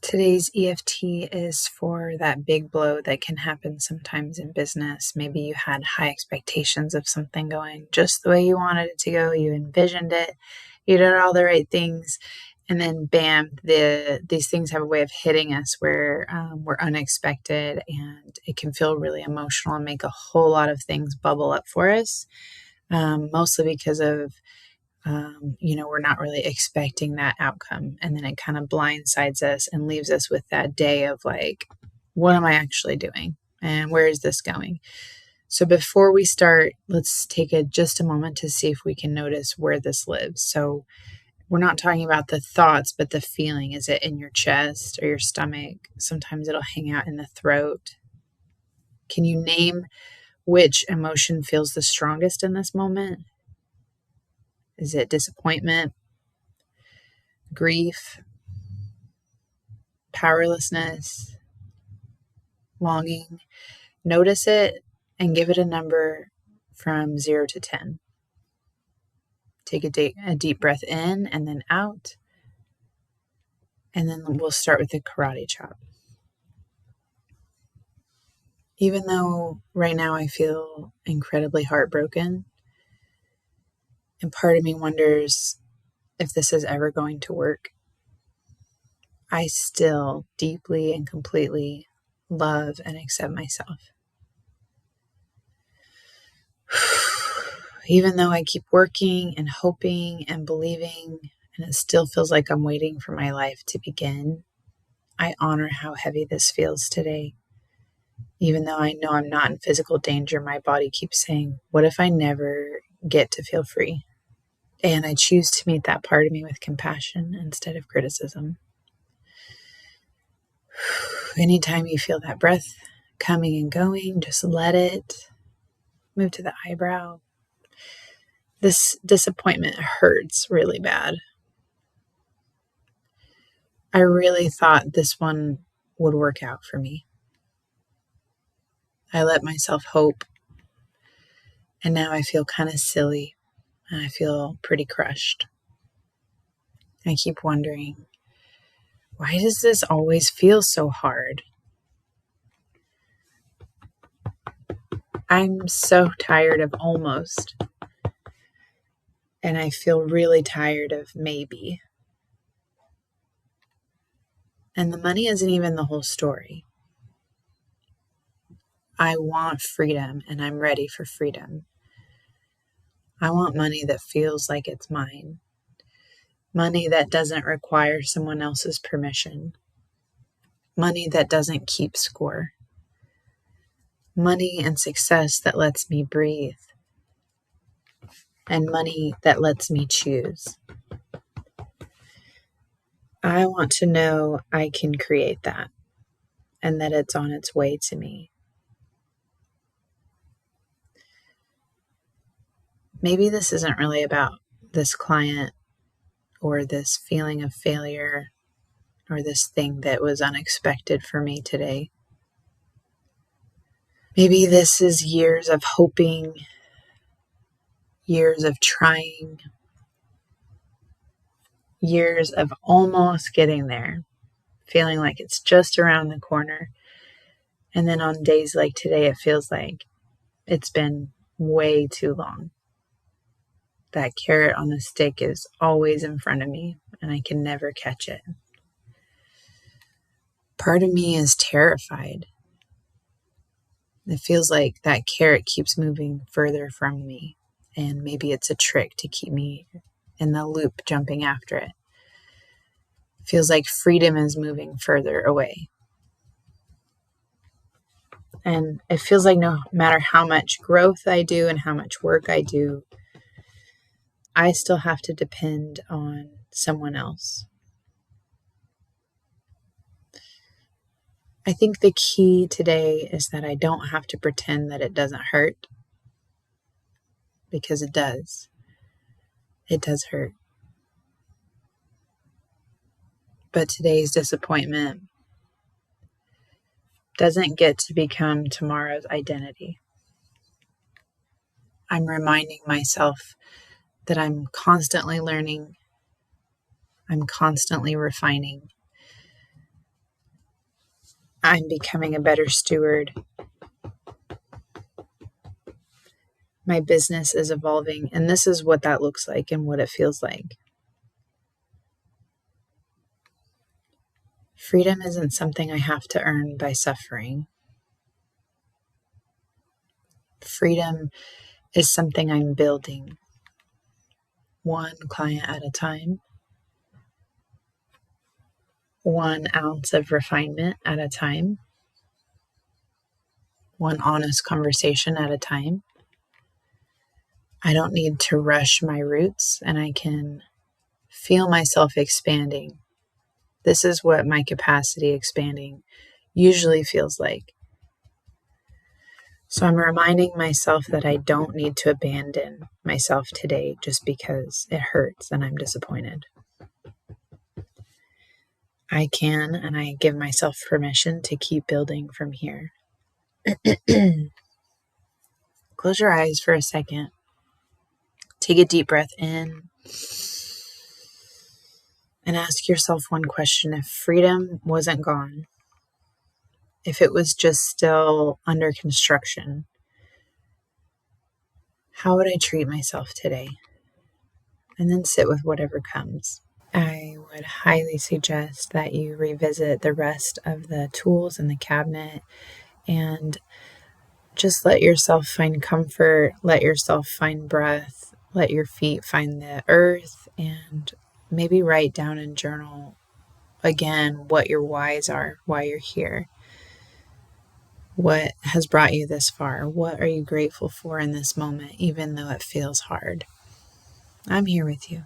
Today's EFT is for that big blow that can happen sometimes in business. Maybe you had high expectations of something going just the way you wanted it to go. You envisioned it. You did all the right things. And then bam, these things have a way of hitting us where we're unexpected, and it can feel really emotional and make a whole lot of things bubble up for us, mostly because of we're not really expecting that outcome. And then it kind of blindsides us and leaves us with that day of like, what am I actually doing? And where is this going? So before we start, let's take just a moment to see if we can notice where this lives. So we're not talking about the thoughts, but the feeling. Is it in your chest or your stomach? Sometimes it'll hang out in the throat. Can you name which emotion feels the strongest in this moment? Is it disappointment, grief, powerlessness, longing? Notice it and give it a number from 0 to 10. Take a deep breath in and then out. And then we'll start with the karate chop. Even though right now I feel incredibly heartbroken, and part of me wonders if this is ever going to work, I still deeply and completely love and accept myself. Even though I keep working and hoping and believing, and it still feels like I'm waiting for my life to begin, I honor how heavy this feels today. Even though I know I'm not in physical danger, my body keeps saying, what if I never get to feel free? And I choose to meet that part of me with compassion instead of criticism. Anytime you feel that breath coming and going, just let it move to the eyebrow. This disappointment hurts really bad. I really thought this one would work out for me. I let myself hope, and now I feel kind of silly, and I feel pretty crushed. I keep wondering, why does this always feel so hard? I'm so tired of almost, and I feel really tired of maybe. And the money isn't even the whole story. I want freedom, and I'm ready for freedom. I want money that feels like it's mine. Money that doesn't require someone else's permission. Money that doesn't keep score. Money and success that lets me breathe. And money that lets me choose. I want to know I can create that, and that it's on its way to me. Maybe this isn't really about this client or this feeling of failure or this thing that was unexpected for me today. Maybe this is years of hoping, years of trying, years of almost getting there, feeling like it's just around the corner. And then on days like today, it feels like it's been way too long. That carrot on the stick is always in front of me, and I can never catch it. Part of me is terrified. It feels like that carrot keeps moving further from me, and maybe it's a trick to keep me in the loop jumping after it. It feels like freedom is moving further away. And it feels like no matter how much growth I do and how much work I do, I still have to depend on someone else. I think the key today is that I don't have to pretend that it doesn't hurt, because it does. It does hurt. But today's disappointment doesn't get to become tomorrow's identity. I'm reminding myself that I'm constantly learning. I'm constantly refining. I'm becoming a better steward. My business is evolving, and this is what that looks like and what it feels like. Freedom isn't something I have to earn by suffering. Freedom is something I'm building, one client at a time, 1 ounce of refinement at a time, one honest conversation at a time. I don't need to rush my roots, and I can feel myself expanding. This is what my capacity expanding usually feels like. So I'm reminding myself that I don't need to abandon myself today just because it hurts and I'm disappointed. I can, and I give myself permission to keep building from here. Close your eyes for a second. Take a deep breath in and ask yourself one question. If freedom wasn't gone, if it was just still under construction, how would I treat myself today? And then sit with whatever comes. I would highly suggest that you revisit the rest of the tools in the cabinet and just let yourself find comfort, let yourself find breath, let your feet find the earth, and maybe write down and journal again what your whys are, why you're here. What has brought you this far? What are you grateful for in this moment, even though it feels hard? I'm here with you.